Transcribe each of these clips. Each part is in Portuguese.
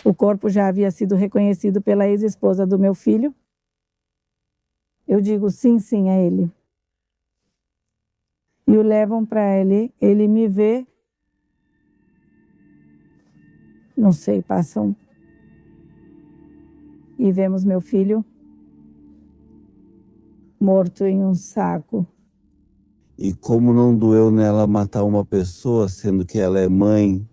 O corpo já havia sido reconhecido pela ex-esposa do meu filho. Eu digo sim, sim, é ele. E o levam para ele me vê. Não sei, passam. E vemos meu filho morto em um saco. E como não doeu nela matar uma pessoa, sendo que ela é mãe?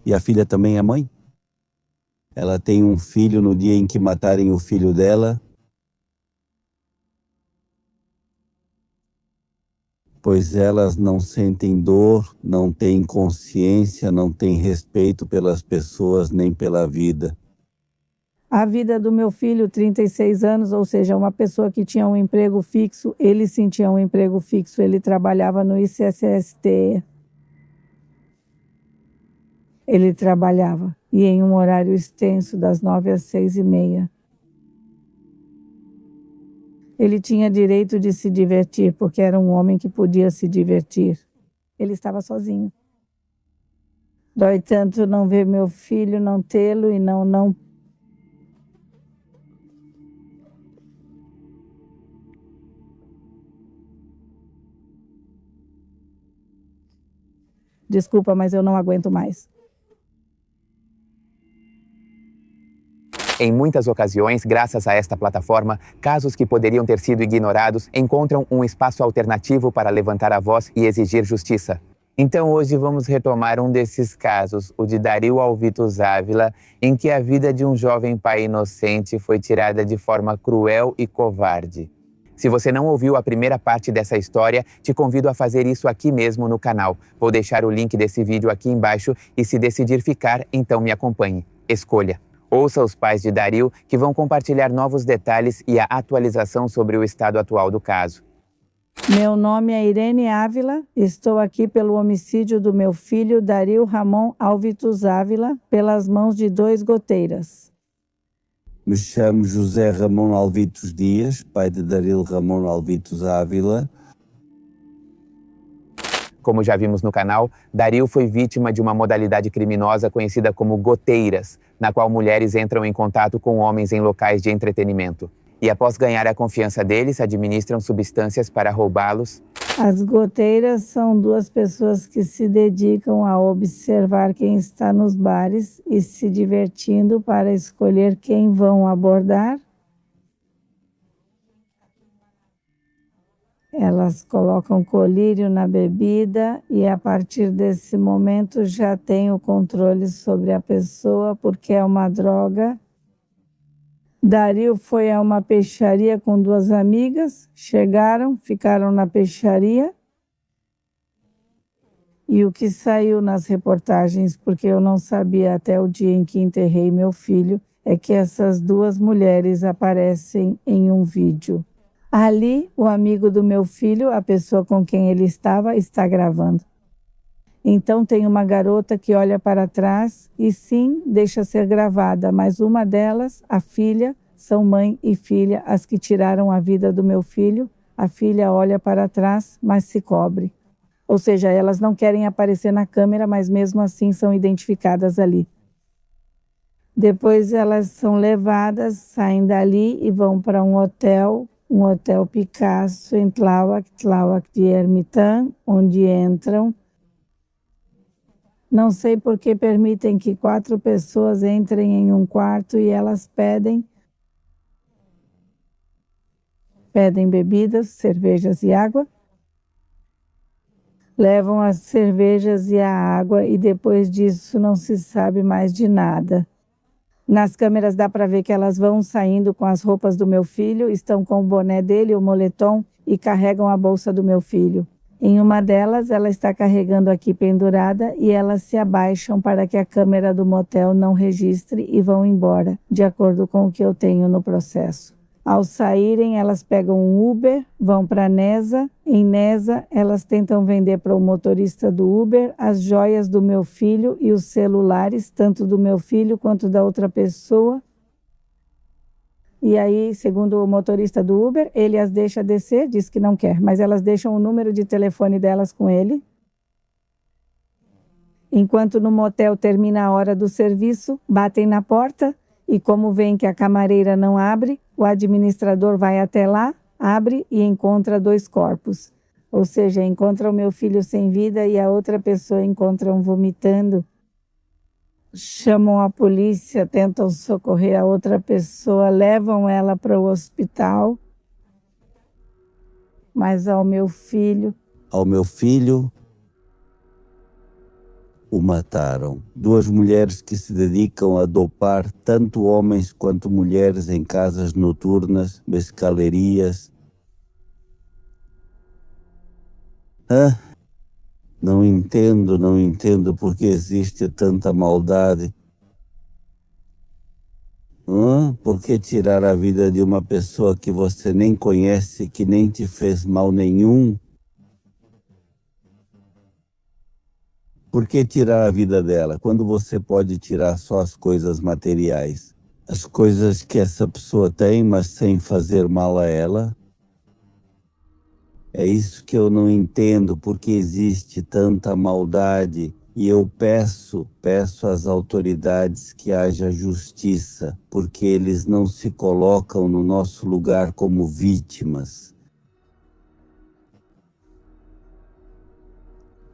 E a filha também é mãe? Ela tem um filho no dia em que matarem o filho dela? Pois elas não sentem dor, não têm consciência, não têm respeito pelas pessoas nem pela vida. A vida do meu filho, 36 anos, ou seja, uma pessoa que tinha um emprego fixo, ele sim tinha um emprego fixo, ele trabalhava no ICSST. Ele trabalhava, e em um horário extenso, das 9 às 6h30. Ele tinha direito de se divertir, porque era um homem que podia se divertir. Ele estava sozinho. Dói tanto não ver meu filho, não tê-lo e não... Desculpa, mas eu não aguento mais. Em muitas ocasiões, graças a esta plataforma, casos que poderiam ter sido ignorados encontram um espaço alternativo para levantar a voz e exigir justiça. Então hoje vamos retomar um desses casos, o de Dario Alvitus Ávila, em que a vida de um jovem pai inocente foi tirada de forma cruel e covarde. Se você não ouviu a primeira parte dessa história, te convido a fazer isso aqui mesmo no canal. Vou deixar o link desse vídeo aqui embaixo e se decidir ficar, então me acompanhe. Escolha. Ouça os pais de Dario, que vão compartilhar novos detalhes e a atualização sobre o estado atual do caso. Meu nome é Irene Ávila, estou aqui pelo homicídio do meu filho Dario Ramon Alvitus Ávila, pelas mãos de 2 goteiras. Me chamo José Ramon Alvitus Dias, pai de Dario Ramon Alvitus Ávila. Como já vimos no canal, Dario foi vítima de uma modalidade criminosa conhecida como goteiras, na qual mulheres entram em contato com homens em locais de entretenimento. E após ganhar a confiança deles, administram substâncias para roubá-los. As goteiras são 2 pessoas que se dedicam a observar quem está nos bares e se divertindo para escolher quem vão abordar. Elas colocam colírio na bebida e a partir desse momento já tem o controle sobre a pessoa porque é uma droga. Dario foi a uma peixaria com 2 amigas, chegaram, ficaram na peixaria. E o que saiu nas reportagens, porque eu não sabia até o dia em que enterrei meu filho, é que essas 2 mulheres aparecem em um vídeo. Ali, o amigo do meu filho, a pessoa com quem ele estava, está gravando. Então tem uma garota que olha para trás e sim, deixa ser gravada, mas uma delas, a filha, são mãe e filha as que tiraram a vida do meu filho. A filha olha para trás, mas se cobre. Ou seja, elas não querem aparecer na câmera, mas mesmo assim são identificadas ali. Depois elas são levadas, saem dali e vão para um hotel Picasso em Tláhuac de Ermitã, onde entram. Não sei por que permitem que 4 pessoas entrem em um quarto e elas pedem bebidas, cervejas e água. Levam as cervejas e a água e depois disso não se sabe mais de nada. Nas câmeras dá para ver que elas vão saindo com as roupas do meu filho, estão com o boné dele, o moletom, e carregam a bolsa do meu filho. Em uma delas, ela está carregando aqui pendurada e elas se abaixam para que a câmera do motel não registre e vão embora, de acordo com o que eu tenho no processo. Ao saírem, elas pegam um Uber, vão para Nesa. Em Nesa, elas tentam vender para o motorista do Uber as joias do meu filho e os celulares, tanto do meu filho quanto da outra pessoa. E aí, segundo o motorista do Uber, ele as deixa descer, diz que não quer, mas elas deixam o número de telefone delas com ele. Enquanto no motel termina a hora do serviço, batem na porta e, como veem que a camareira não abre, o administrador vai até lá, abre e encontra 2 corpos. Ou seja, encontra o meu filho sem vida e a outra pessoa encontram vomitando. Chamam a polícia, tentam socorrer a outra pessoa, levam ela para o hospital. Mas ao meu filho o mataram. 2 mulheres que se dedicam a dopar tanto homens quanto mulheres em casas noturnas, mescalerias. Não entendo porque existe tanta maldade. Por que tirar a vida de uma pessoa que você nem conhece, que nem te fez mal nenhum? Por que tirar a vida dela, quando você pode tirar só as coisas materiais? As coisas que essa pessoa tem, mas sem fazer mal a ela? É isso que eu não entendo, porque existe tanta maldade. E eu peço às autoridades que haja justiça, porque eles não se colocam no nosso lugar como vítimas.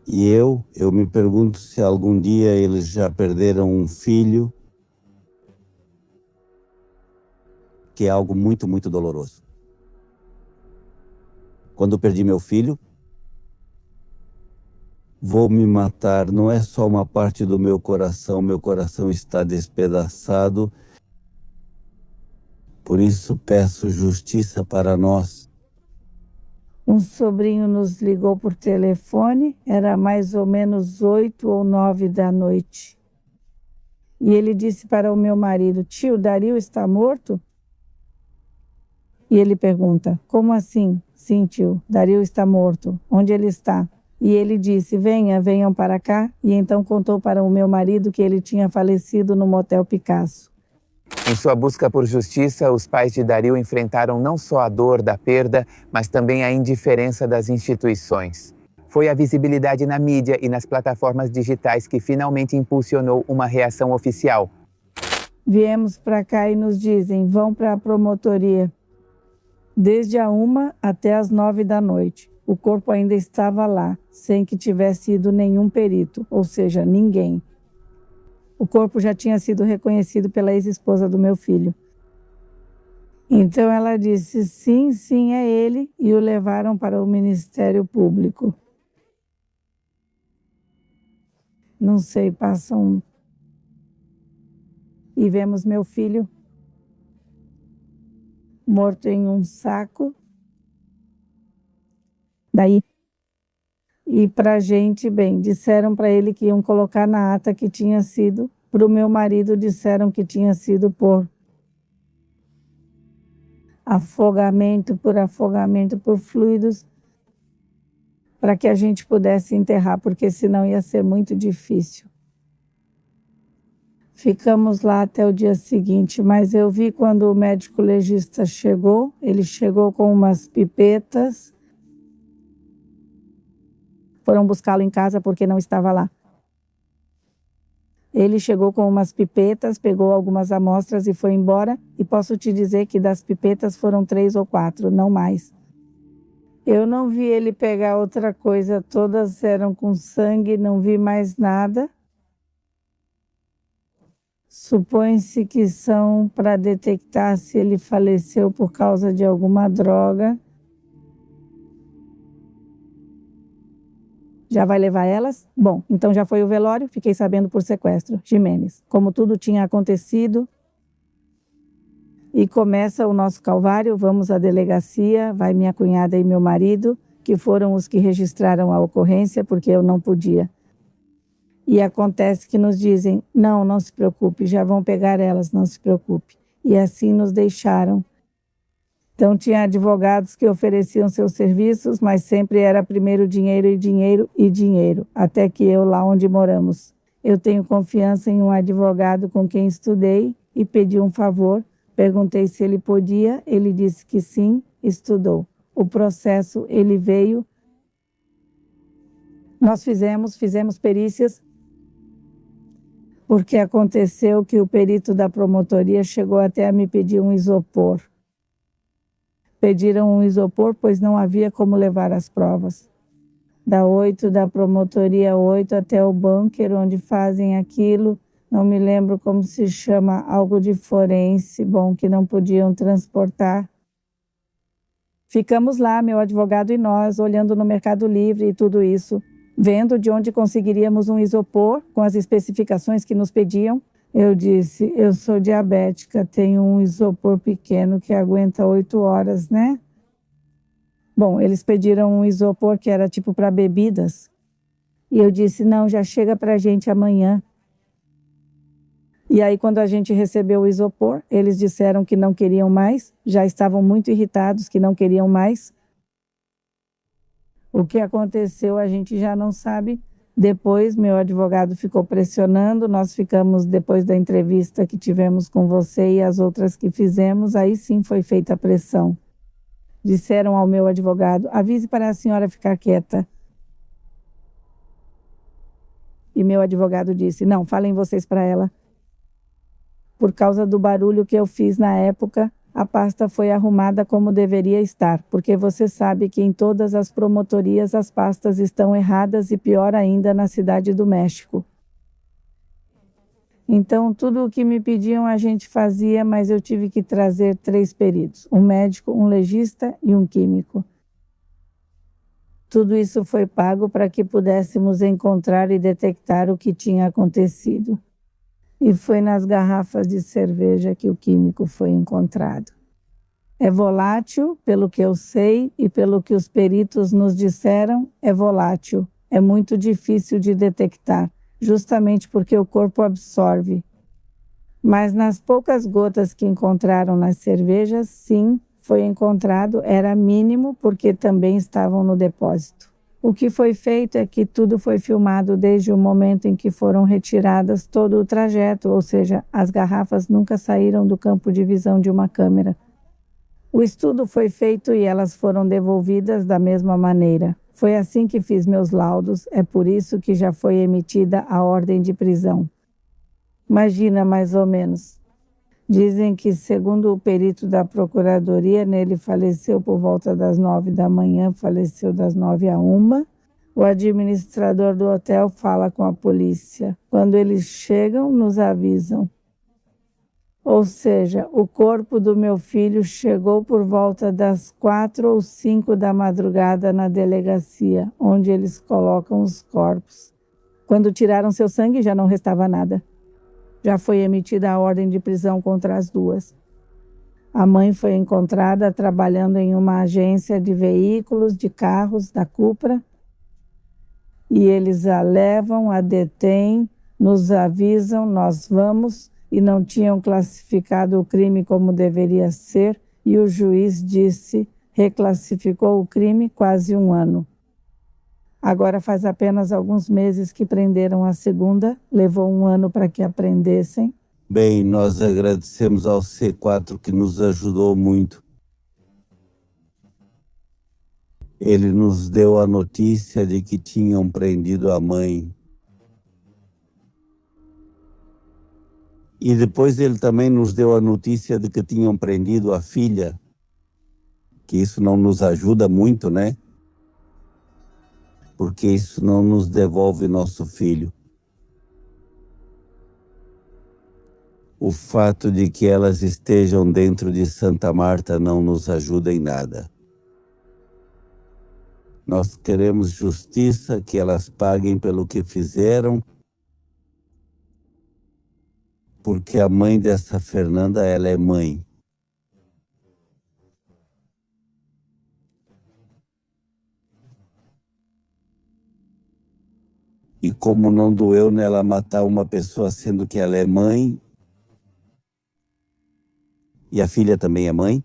E eu me pergunto se algum dia eles já perderam um filho, que é algo muito, muito doloroso. Quando eu perdi meu filho, vou me matar, não é só uma parte do meu coração está despedaçado. Por isso peço justiça para nós. Um sobrinho nos ligou por telefone, era mais ou menos 8 ou 9 da noite. E ele disse para o meu marido: tio, Dario está morto? E ele pergunta: como assim? Sim, tio, Dario está morto. Onde ele está? E ele disse: venham para cá. E então contou para o meu marido que ele tinha falecido no Motel Picasso. Em sua busca por justiça, os pais de Dario enfrentaram não só a dor da perda, mas também a indiferença das instituições. Foi a visibilidade na mídia e nas plataformas digitais que finalmente impulsionou uma reação oficial. Viemos para cá e nos dizem: vão para a promotoria. Desde a 1 até as 9 da noite. O corpo ainda estava lá, sem que tivesse ido nenhum perito, ou seja, ninguém. O corpo já tinha sido reconhecido pela ex-esposa do meu filho. Então ela disse: sim, é ele, e o levaram para o Ministério Público. Não sei, passam... E vemos meu filho morto em um saco. Daí, e pra gente, bem, disseram para ele que iam colocar na ata que tinha sido, para o meu marido disseram que tinha sido por afogamento por fluidos, para que a gente pudesse enterrar, porque senão ia ser muito difícil. Ficamos lá até o dia seguinte, mas eu vi quando o médico legista chegou, ele chegou com umas pipetas. Foram buscá-lo em casa porque não estava lá. Ele chegou com umas pipetas, pegou algumas amostras e foi embora. E posso te dizer que das pipetas foram 3 ou 4, não mais. Eu não vi ele pegar outra coisa, todas eram com sangue, não vi mais nada. Supõe-se que são para detectar se ele faleceu por causa de alguma droga. Já vai levar elas? Bom, então já foi o velório, fiquei sabendo por sequestro. Jimenez, como tudo tinha acontecido. E começa o nosso calvário, vamos à delegacia, vai minha cunhada e meu marido, que foram os que registraram a ocorrência, porque eu não podia. E acontece que nos dizem: não se preocupe, já vão pegar elas, não se preocupe. E assim nos deixaram. Então tinha advogados que ofereciam seus serviços, mas sempre era primeiro dinheiro, até que eu, lá onde moramos. Eu tenho confiança em um advogado com quem estudei e pedi um favor. Perguntei se ele podia, ele disse que sim, estudou. O processo, ele veio, nós fizemos perícias, porque aconteceu que o perito da promotoria chegou até a me pedir um isopor. Pediram um isopor, pois não havia como levar as provas. Da promotoria 8 até o bunker onde fazem aquilo, não me lembro como se chama, algo de forense, bom, que não podiam transportar. Ficamos lá, meu advogado e nós, olhando no Mercado Livre e tudo isso, vendo de onde conseguiríamos um isopor com as especificações que nos pediam. Eu disse, eu sou diabética, tenho um isopor pequeno que aguenta 8 horas, né? Bom, eles pediram um isopor que era tipo para bebidas. E eu disse, não, já chega para a gente amanhã. E aí, quando a gente recebeu o isopor, eles disseram que não queriam mais, já estavam muito irritados, que não queriam mais. O que aconteceu a gente já não sabe. Depois, meu advogado ficou pressionando, nós ficamos, depois da entrevista que tivemos com você e as outras que fizemos, aí sim foi feita a pressão. Disseram ao meu advogado, avise para a senhora ficar quieta. E meu advogado disse, não, falem vocês para ela. Por causa do barulho que eu fiz na época, a pasta foi arrumada como deveria estar, porque você sabe que em todas as promotorias as pastas estão erradas e pior ainda na Cidade do México. Então, tudo o que me pediam a gente fazia, mas eu tive que trazer 3 peritos, um médico, um legista e um químico. Tudo isso foi pago para que pudéssemos encontrar e detectar o que tinha acontecido. E foi nas garrafas de cerveja que o químico foi encontrado. É volátil, pelo que eu sei e pelo que os peritos nos disseram, é volátil. É muito difícil de detectar, justamente porque o corpo absorve. Mas nas poucas gotas que encontraram nas cervejas, sim, foi encontrado, era mínimo porque também estavam no depósito. O que foi feito é que tudo foi filmado desde o momento em que foram retiradas todo o trajeto, ou seja, as garrafas nunca saíram do campo de visão de uma câmera. O estudo foi feito e elas foram devolvidas da mesma maneira. Foi assim que fiz meus laudos, é por isso que já foi emitida a ordem de prisão. Imagina, mais ou menos. Dizem que, segundo o perito da procuradoria, ele faleceu por volta das 9 da manhã, faleceu das 9 à 1. O administrador do hotel fala com a polícia. Quando eles chegam, nos avisam. Ou seja, o corpo do meu filho chegou por volta das 4 ou 5 da madrugada na delegacia, onde eles colocam os corpos. Quando tiraram seu sangue, já não restava nada. Já foi emitida a ordem de prisão contra as 2. A mãe foi encontrada trabalhando em uma agência de veículos, de carros, da Cupra, e eles a levam, a detêm, nos avisam, nós vamos, e não tinham classificado o crime como deveria ser, e o juiz reclassificou o crime quase 1 ano. Agora faz apenas alguns meses que prenderam a segunda, levou 1 ano para que a prendessem. Bem, nós agradecemos ao C4 que nos ajudou muito. Ele nos deu a notícia de que tinham prendido a mãe. E depois ele também nos deu a notícia de que tinham prendido a filha, que isso não nos ajuda muito, né? Porque isso não nos devolve nosso filho. O fato de que elas estejam dentro de Santa Marta não nos ajuda em nada. Nós queremos justiça, que elas paguem pelo que fizeram, porque a mãe dessa Fernanda, ela é mãe. E como não doeu nela matar uma pessoa sendo que ela é mãe, e a filha também é mãe,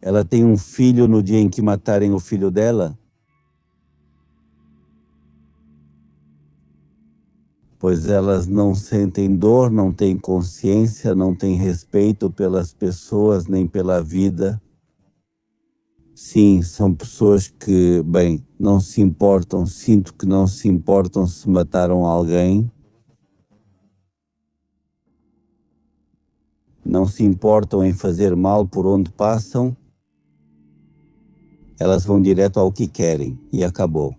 ela tem um filho no dia em que matarem o filho dela, pois elas não sentem dor, não têm consciência, não têm respeito pelas pessoas nem pela vida. Sim, são pessoas que, bem, não se importam, sinto que não se importam se mataram alguém. não se importam em fazer mal por onde passam, elas vão direto ao que querem e acabou.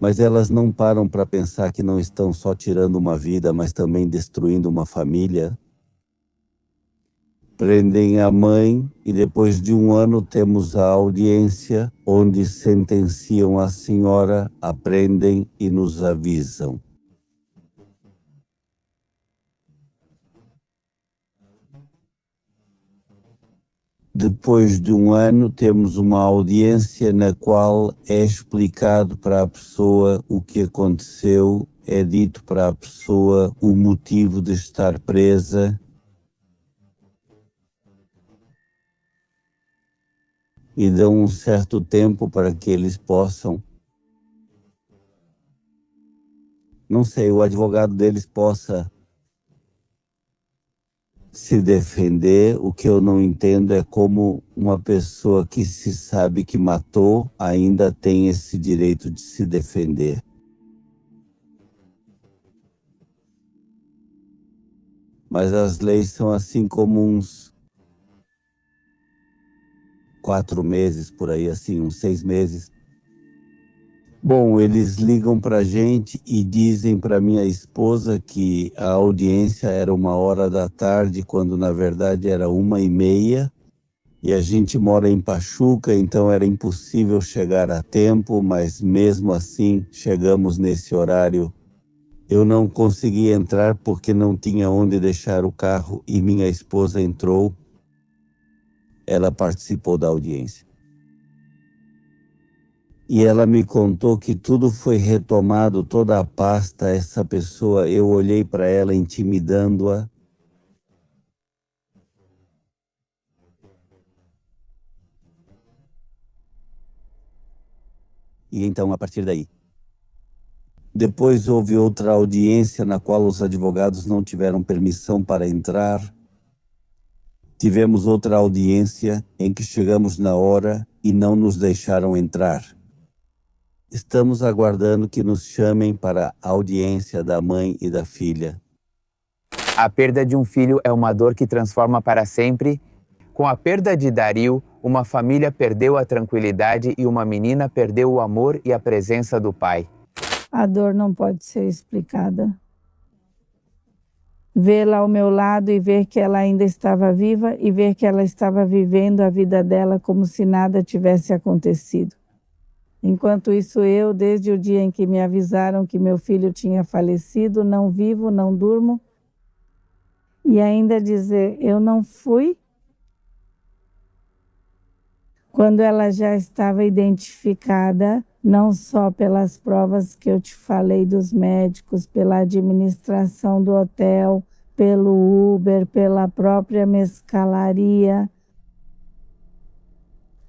Mas elas não param para pensar que não estão só tirando uma vida, mas também destruindo uma família. Prendem a mãe e depois de 1 ano temos a audiência onde sentenciam a senhora, a prendem e nos avisam. Depois de 1 ano temos uma audiência na qual é explicado para a pessoa o que aconteceu, é dito para a pessoa o motivo de estar presa. E dão um certo tempo para que eles possam, não sei, o advogado deles possa se defender. O que eu não entendo é como uma pessoa que se sabe que matou ainda tem esse direito de se defender. Mas as leis são assim comuns. 4 meses, por aí, assim, uns 6 meses. Bom, eles ligam pra gente e dizem para minha esposa que a audiência era 1h da tarde, quando na verdade era 1h30. E a gente mora em Pachuca, então era impossível chegar a tempo, mas mesmo assim chegamos nesse horário. Eu não consegui entrar porque não tinha onde deixar o carro e minha esposa entrou. Ela participou da audiência. E ela me contou que tudo foi retomado, toda a pasta, essa pessoa, eu olhei para ela intimidando-a. E então, a partir daí. Depois houve outra audiência na qual os advogados não tiveram permissão para entrar. Tivemos outra audiência em que chegamos na hora e não nos deixaram entrar. Estamos aguardando que nos chamem para a audiência da mãe e da filha. A perda de um filho é uma dor que transforma para sempre. Com a perda de Dario, uma família perdeu a tranquilidade e uma menina perdeu o amor e a presença do pai. A dor não pode ser explicada. Vê-la ao meu lado e ver que ela ainda estava viva e ver que ela estava vivendo a vida dela como se nada tivesse acontecido. Enquanto isso, eu, desde o dia em que me avisaram que meu filho tinha falecido, não vivo, não durmo, e ainda dizer, eu não fui, quando ela já estava identificada, não só pelas provas que eu te falei dos médicos, pela administração do hotel, pelo Uber, pela própria mescalaria.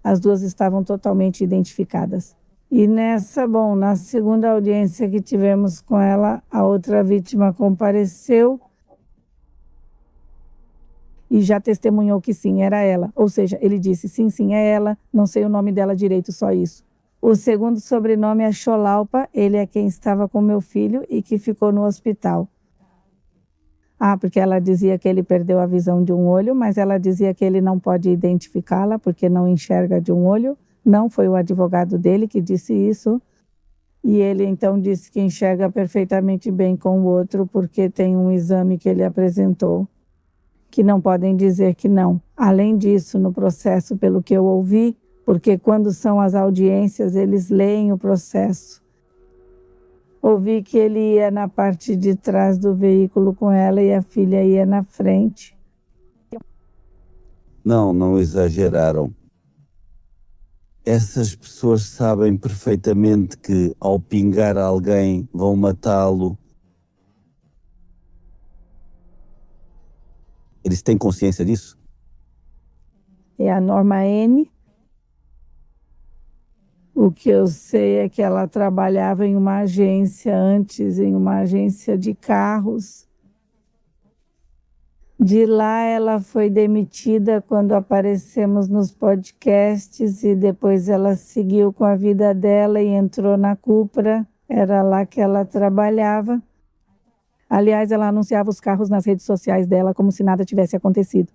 As duas estavam totalmente identificadas. E na segunda audiência que tivemos com ela, a outra vítima compareceu e já testemunhou que sim, era ela. Ou seja, ele disse, sim, é ela, não sei o nome dela direito, só isso. O segundo sobrenome é Xolalpa, ele é quem estava com meu filho e que ficou no hospital. Porque ela dizia que ele perdeu a visão de um olho, mas ela dizia que ele não pode identificá-la porque não enxerga de um olho. Não foi o advogado dele que disse isso. E ele então disse que enxerga perfeitamente bem com o outro porque tem um exame que ele apresentou, que não podem dizer que não. Além disso, no processo, pelo que eu ouvi, porque quando são as audiências, eles leem o processo. Ouvi que ele ia na parte de trás do veículo com ela e a filha ia na frente. Não exageraram. Essas pessoas sabem perfeitamente que ao pingar alguém vão matá-lo. Eles têm consciência disso? É a Norma N. O que eu sei é que ela trabalhava em uma agência antes, em uma agência de carros. De lá ela foi demitida quando aparecemos nos podcasts e depois ela seguiu com a vida dela e entrou na Cupra. Era lá que ela trabalhava. Aliás, ela anunciava os carros nas redes sociais dela como se nada tivesse acontecido.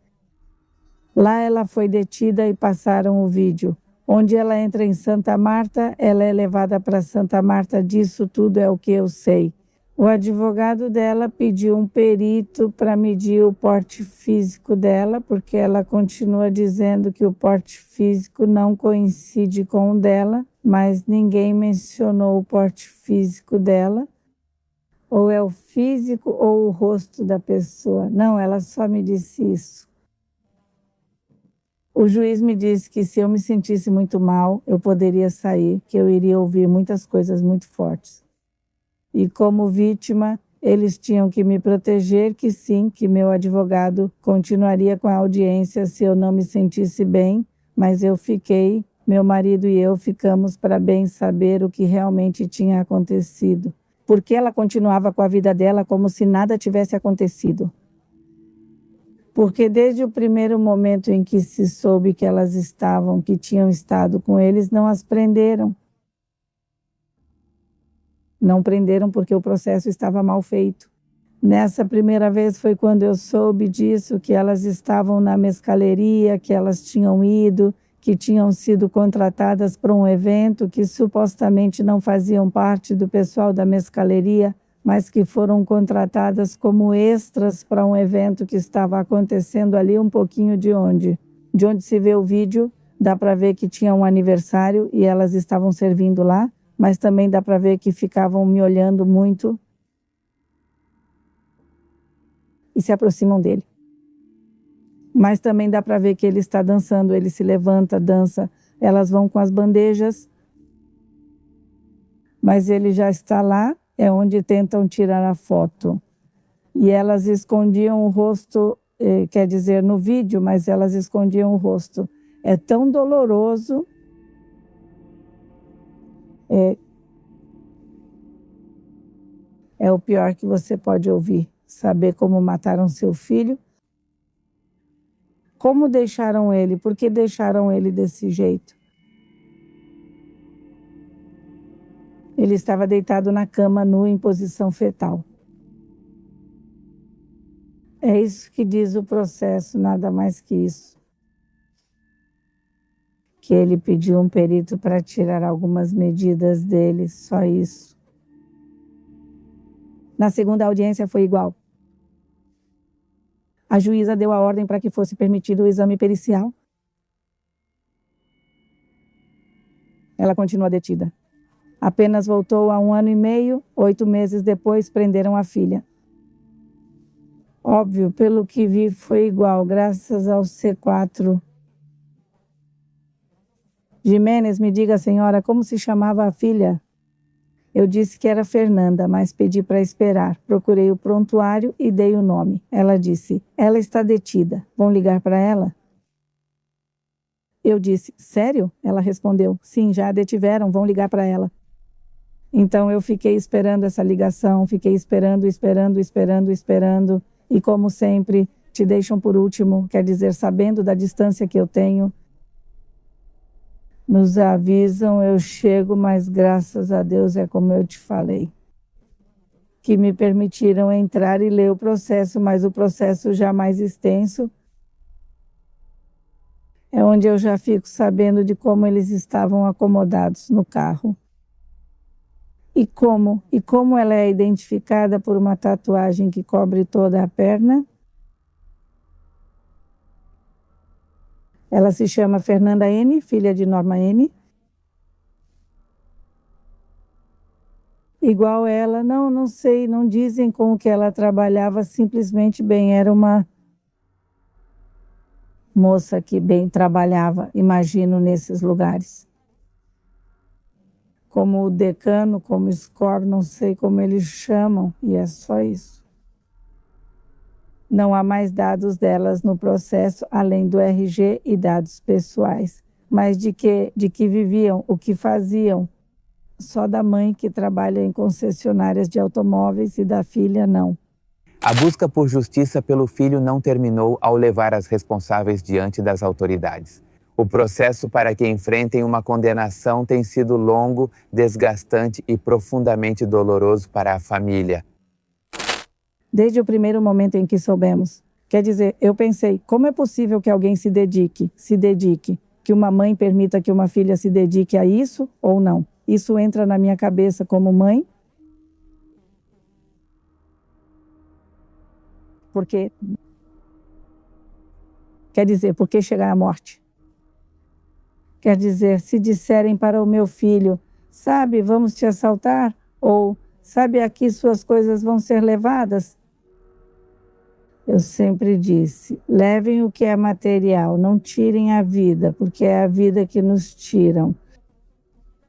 Lá ela foi detida e passaram o vídeo. Onde ela entra em Santa Marta, ela é levada para Santa Marta, disso tudo é o que eu sei. O advogado dela pediu um perito para medir o porte físico dela, porque ela continua dizendo que o porte físico não coincide com o dela, mas ninguém mencionou o porte físico dela. Ou é o físico ou o rosto da pessoa. Não, ela só me disse isso. O juiz me disse que se eu me sentisse muito mal, eu poderia sair, que eu iria ouvir muitas coisas muito fortes. E como vítima, eles tinham que me proteger, que sim, que meu advogado continuaria com a audiência se eu não me sentisse bem, mas eu fiquei, meu marido e eu ficamos para bem saber o que realmente tinha acontecido. Porque ela continuava com a vida dela como se nada tivesse acontecido. Porque desde o primeiro momento em que se soube que elas estavam, que tinham estado com eles, não as prenderam. Não prenderam porque o processo estava mal feito. Nessa primeira vez foi quando eu soube disso, que elas estavam na mescaleria, que elas tinham ido, que tinham sido contratadas para um evento, que supostamente não faziam parte do pessoal da mescaleria, mas que foram contratadas como extras para um evento que estava acontecendo ali um pouquinho de onde se vê o vídeo, dá para ver que tinha um aniversário e elas estavam servindo lá, mas também dá para ver que ficavam me olhando muito e se aproximam dele. Mas também dá para ver que ele está dançando, ele se levanta, dança, elas vão com as bandejas, mas ele já está lá, é onde tentam tirar a foto. E elas escondiam o rosto, quer dizer, no vídeo, mas elas escondiam o rosto. É tão doloroso. É o pior que você pode ouvir. Saber como mataram seu filho. Como deixaram ele? Por que deixaram ele desse jeito? Ele estava deitado na cama, nu, em posição fetal. É isso que diz o processo, nada mais que isso. Que ele pediu um perito para tirar algumas medidas dele, só isso. Na segunda audiência foi igual. A juíza deu a ordem para que fosse permitido o exame pericial. Ela continua detida. Apenas voltou há 1 ano e meio, 8 meses depois prenderam a filha. Óbvio, pelo que vi foi igual, graças ao C4. Jimenez, me diga, senhora, como se chamava a filha? Eu disse que era Fernanda, mas pedi para esperar. Procurei o prontuário e dei o nome. Ela disse, ela está detida. Vão ligar para ela? Eu disse, sério? Ela respondeu, sim, já a detiveram, vão ligar para ela. Então eu fiquei esperando essa ligação, fiquei esperando. E como sempre, te deixam por último, quer dizer, sabendo da distância que eu tenho. Nos avisam, eu chego, mas graças a Deus é como eu te falei. Que me permitiram entrar e ler o processo, mas o processo já mais extenso. É onde eu já fico sabendo de como eles estavam acomodados no carro. E como ela é identificada por uma tatuagem que cobre toda a perna. Ela se chama Fernanda N., filha de Norma N. Igual ela, não sei, não dizem com o que ela trabalhava, simplesmente bem, era uma moça que bem trabalhava, imagino, nesses lugares. Como o decano, como score, não sei como eles chamam, e é só isso. Não há mais dados delas no processo, além do RG e dados pessoais. Mas de que viviam, o que faziam, só da mãe que trabalha em concessionárias de automóveis e da filha não. A busca por justiça pelo filho não terminou ao levar as responsáveis diante das autoridades. O processo para que enfrentem uma condenação tem sido longo, desgastante e profundamente doloroso para a família. desde o primeiro momento em que soubemos. Quer dizer, eu pensei, como é possível que alguém se dedique, que uma mãe permita que uma filha se dedique a isso ou não? Isso entra na minha cabeça como mãe, porque, quer dizer, por que chegar à morte? Quer dizer, se disserem para o meu filho, sabe, vamos te assaltar, ou sabe, aqui suas coisas vão ser levadas. Eu sempre disse, levem o que é material, não tirem a vida, porque é a vida que nos tiram.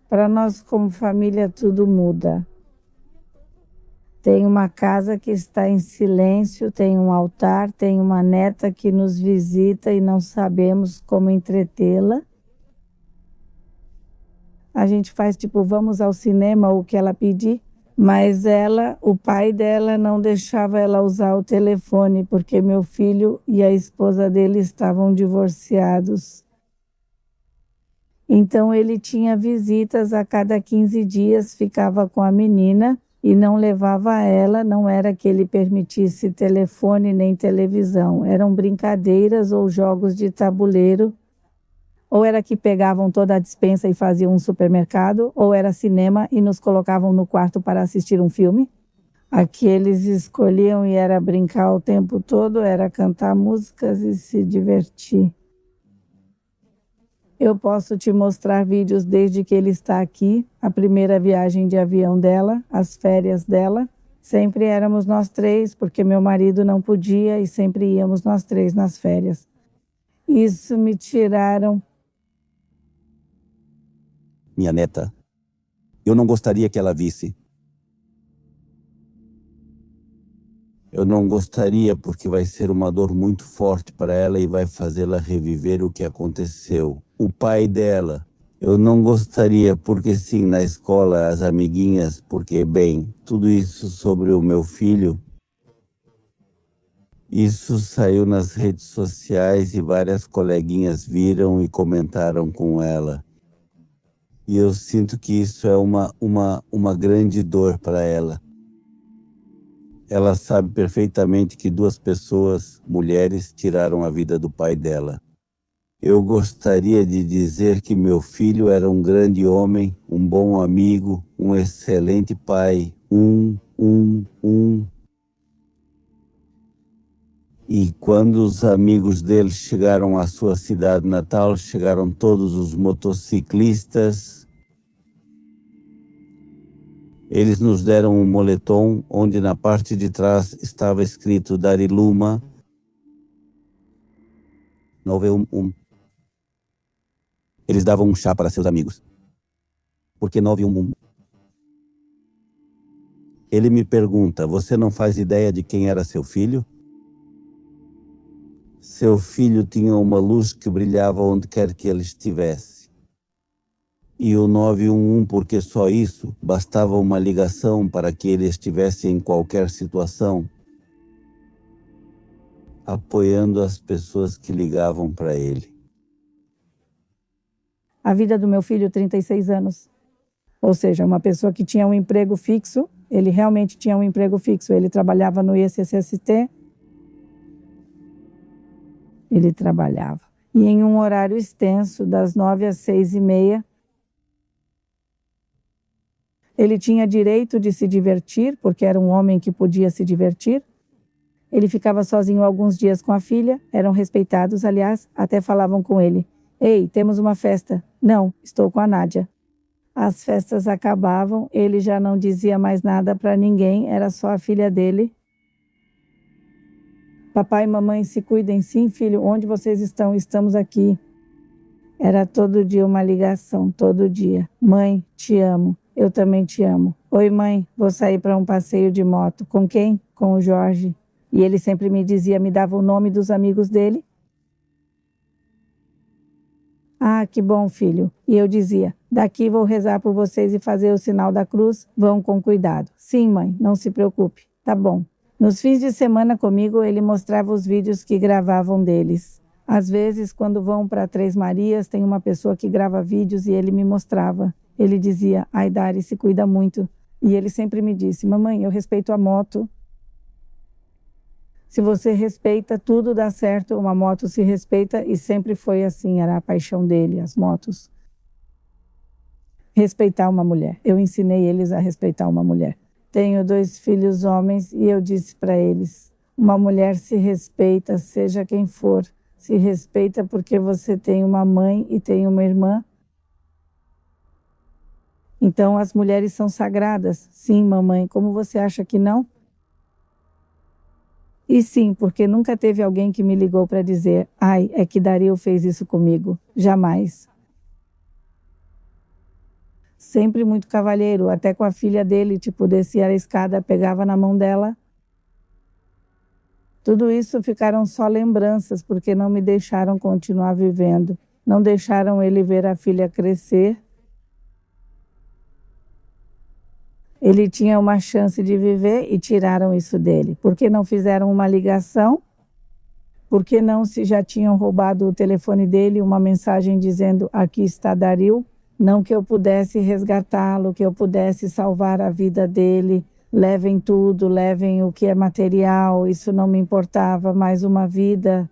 Para nós, como família, tudo muda. Tem uma casa que está em silêncio, tem um altar, tem uma neta que nos visita e não sabemos como entretê-la. A gente faz tipo, vamos ao cinema, o que ela pedir. Mas o pai dela não deixava ela usar o telefone, porque meu filho e a esposa dele estavam divorciados. Então ele tinha visitas a cada 15 dias, ficava com a menina e não levava ela, não era que ele permitisse telefone nem televisão, eram brincadeiras ou jogos de tabuleiro, ou era que pegavam toda a despensa e faziam um supermercado, ou era cinema e nos colocavam no quarto para assistir um filme. Aqui eles escolhiam e era brincar o tempo todo, era cantar músicas e se divertir. Eu posso te mostrar vídeos desde que ele está aqui, a primeira viagem de avião dela, as férias dela. Sempre éramos nós três, porque meu marido não podia e sempre íamos nós três nas férias. Isso me tiraram. Minha neta, eu não gostaria que ela visse. Eu não gostaria porque vai ser uma dor muito forte para ela e vai fazê-la reviver o que aconteceu. O pai dela, eu não gostaria porque sim, na escola, as amiguinhas, porque bem, tudo isso sobre o meu filho, isso saiu nas redes sociais e várias coleguinhas viram e comentaram com ela. E eu sinto que isso é uma grande dor para ela. Ela sabe perfeitamente que 2 pessoas, mulheres, tiraram a vida do pai dela. Eu gostaria de dizer que meu filho era um grande homem, um bom amigo, um excelente pai, E quando os amigos dele chegaram à sua cidade natal, chegaram todos os motociclistas. Eles nos deram um moletom onde na parte de trás estava escrito Dariluma 911. Eles davam um chá para seus amigos. Por que 911? Ele me pergunta, você não faz ideia de quem era seu filho? Seu filho tinha uma luz que brilhava onde quer que ele estivesse. E o 911, porque só isso, bastava uma ligação para que ele estivesse em qualquer situação, apoiando as pessoas que ligavam para ele. A vida do meu filho, 36 anos. Ou seja, uma pessoa que tinha um emprego fixo, ele realmente tinha um emprego fixo, ele trabalhava no INSS. Ele trabalhava. E em um horário extenso, das 9 às 6h30, ele tinha direito de se divertir, porque era um homem que podia se divertir. Ele ficava sozinho alguns dias com a filha, eram respeitados, aliás, até falavam com ele. Ei, temos uma festa. Não, estou com a Nádia. As festas acabavam, ele já não dizia mais nada para ninguém, era só a filha dele. Papai e mamãe, se cuidem sim, filho, onde vocês estão? Estamos aqui. Era todo dia uma ligação, todo dia. Mãe, te amo. Eu também te amo. Oi, mãe, vou sair para um passeio de moto. Com quem? Com o Jorge. E ele sempre me dizia, me dava o nome dos amigos dele. Ah, que bom, filho. E eu dizia, daqui vou rezar por vocês e fazer o sinal da cruz. Vão com cuidado. Sim, mãe, não se preocupe. Tá bom. Nos fins de semana comigo, ele mostrava os vídeos que gravavam deles. Às vezes, quando vão para Três Marias, tem uma pessoa que grava vídeos e ele me mostrava. Ele dizia, ai, Dari, se cuida muito. E ele sempre me disse, mamãe, eu respeito a moto. Se você respeita, tudo dá certo. Uma moto se respeita e sempre foi assim, era a paixão dele, as motos. Respeitar uma mulher. Eu ensinei eles a respeitar uma mulher. Tenho 2 filhos homens e eu disse para eles, uma mulher se respeita, seja quem for. Se respeita porque você tem uma mãe e tem uma irmã. Então as mulheres são sagradas. Sim, mamãe, como você acha que não? E sim, porque nunca teve alguém que me ligou para dizer, ai, é que Dario fez isso comigo. Jamais. Sempre muito cavalheiro, até com a filha dele, tipo, descia a escada, pegava na mão dela. Tudo isso ficaram só lembranças, porque não me deixaram continuar vivendo. Não deixaram ele ver a filha crescer. Ele tinha uma chance de viver e tiraram isso dele. Por que não fizeram uma ligação? Por que não, se já tinham roubado o telefone dele, uma mensagem dizendo, aqui está Dario? Não que eu pudesse resgatá-lo, que eu pudesse salvar a vida dele. Levem tudo, levem o que é material, isso não me importava, mais uma vida.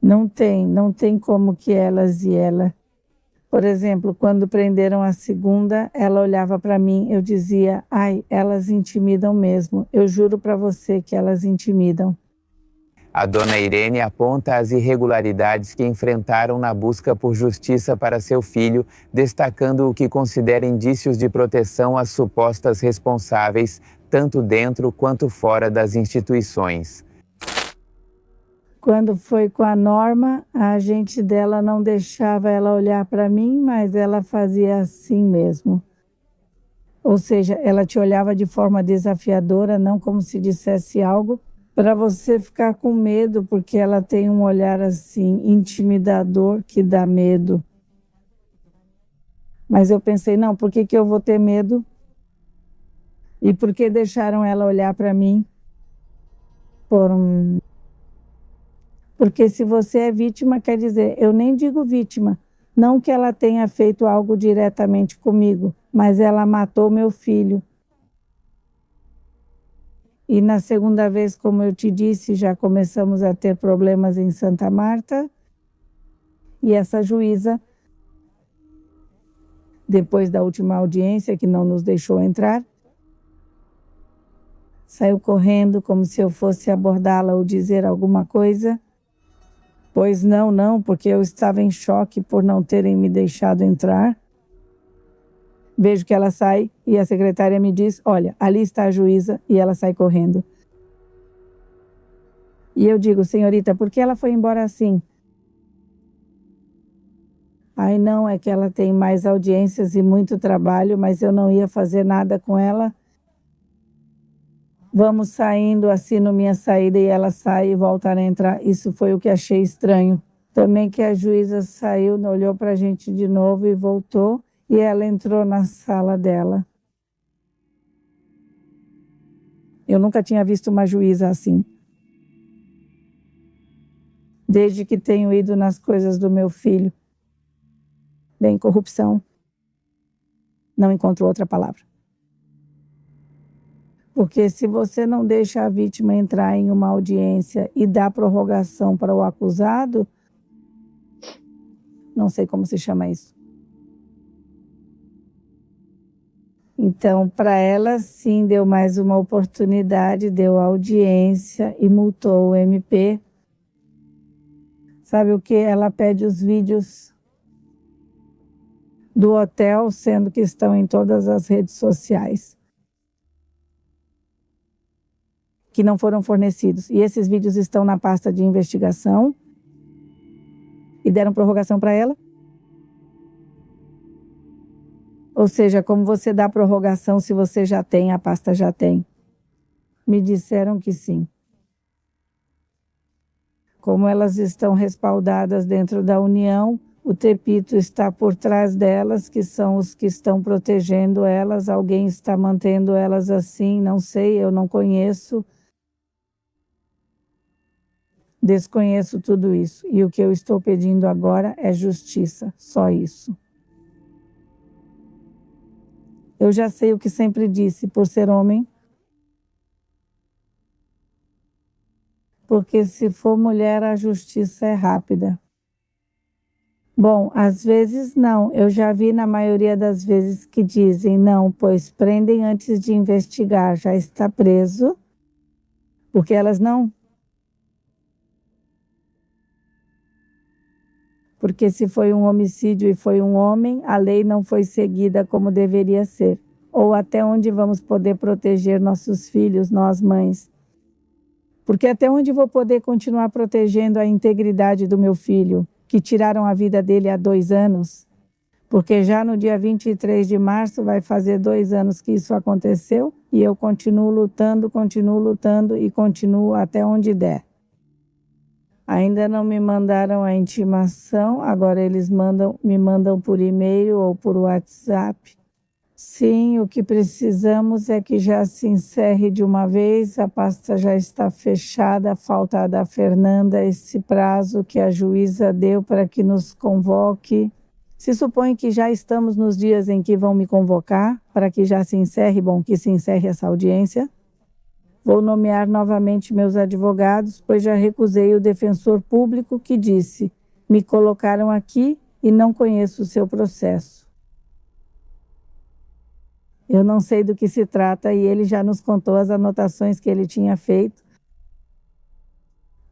Não tem como que elas e ela. Por exemplo, quando prenderam a segunda, ela olhava para mim, eu dizia, ai, elas intimidam mesmo, eu juro para você que elas intimidam. A dona Irene aponta as irregularidades que enfrentaram na busca por justiça para seu filho, destacando o que considera indícios de proteção às supostas responsáveis, tanto dentro quanto fora das instituições. Quando foi com a Norma, a agente dela não deixava ela olhar para mim, mas ela fazia assim mesmo. Ou seja, ela te olhava de forma desafiadora, não como se dissesse algo, para você ficar com medo, porque ela tem um olhar assim, intimidador, que dá medo. Mas eu pensei, não, por que eu vou ter medo? E por que deixaram ela olhar para mim? Porque se você é vítima, quer dizer, eu nem digo vítima, não que ela tenha feito algo diretamente comigo, mas ela matou meu filho. E na segunda vez, como eu te disse, já começamos a ter problemas em Santa Marta. E essa juíza, depois da última audiência, que não nos deixou entrar, saiu correndo como se eu fosse abordá-la ou dizer alguma coisa. Pois não, porque eu estava em choque por não terem me deixado entrar. Vejo que ela sai e a secretária me diz, olha, ali está a juíza, e ela sai correndo. E eu digo, senhorita, por que ela foi embora assim? Ai, não, é que ela tem mais audiências e muito trabalho, mas eu não ia fazer nada com ela. Vamos saindo, assino minha saída e ela sai e volta a entrar. Isso foi o que achei estranho. Também que a juíza saiu, olhou para a gente de novo e voltou. E ela entrou na sala dela. Eu nunca tinha visto uma juíza assim. Desde que tenho ido nas coisas do meu filho. Bem, corrupção. Não encontro outra palavra. Porque se você não deixa a vítima entrar em uma audiência e dá prorrogação para o acusado, não sei como se chama isso. Então, para ela, sim, deu mais uma oportunidade, deu audiência e multou o MP. Sabe o que? Ela pede os vídeos do hotel, sendo que estão em todas as redes sociais, que não foram fornecidos. E esses vídeos estão na pasta de investigação e deram prorrogação para ela. Ou seja, como você dá prorrogação se você já tem, a pasta já tem? Me disseram que sim. Como elas estão respaldadas dentro da União, o Tepito está por trás delas, que são os que estão protegendo elas. Alguém está mantendo elas assim, não sei, eu não conheço. Desconheço tudo isso. E o que eu estou pedindo agora é justiça, só isso. Eu já sei o que sempre disse, por ser homem. Porque se for mulher, a justiça é rápida. Bom, às vezes não. Eu já vi na maioria das vezes que dizem não, pois prendem antes de investigar, já está preso. Porque elas não. Porque se foi um homicídio e foi um homem, a lei não foi seguida como deveria ser. Ou até onde vamos poder proteger nossos filhos, nós mães? Porque até onde vou poder continuar protegendo a integridade do meu filho, que tiraram a vida dele há 2 anos? Porque já no dia 23 de março vai fazer 2 anos que isso aconteceu e eu continuo lutando e continuo até onde der. Ainda não me mandaram a intimação, agora eles me mandam por e-mail ou por WhatsApp. Sim, o que precisamos é que já se encerre de uma vez, a pasta já está fechada, falta a da Fernanda, esse prazo que a juíza deu para que nos convoque. Se supõe que já estamos nos dias em que vão me convocar, para que já se encerre, bom, que se encerre essa audiência. Vou nomear novamente meus advogados, pois já recusei o defensor público que disse: me colocaram aqui e não conheço o seu processo. Eu não sei do que se trata e ele já nos contou as anotações que ele tinha feito.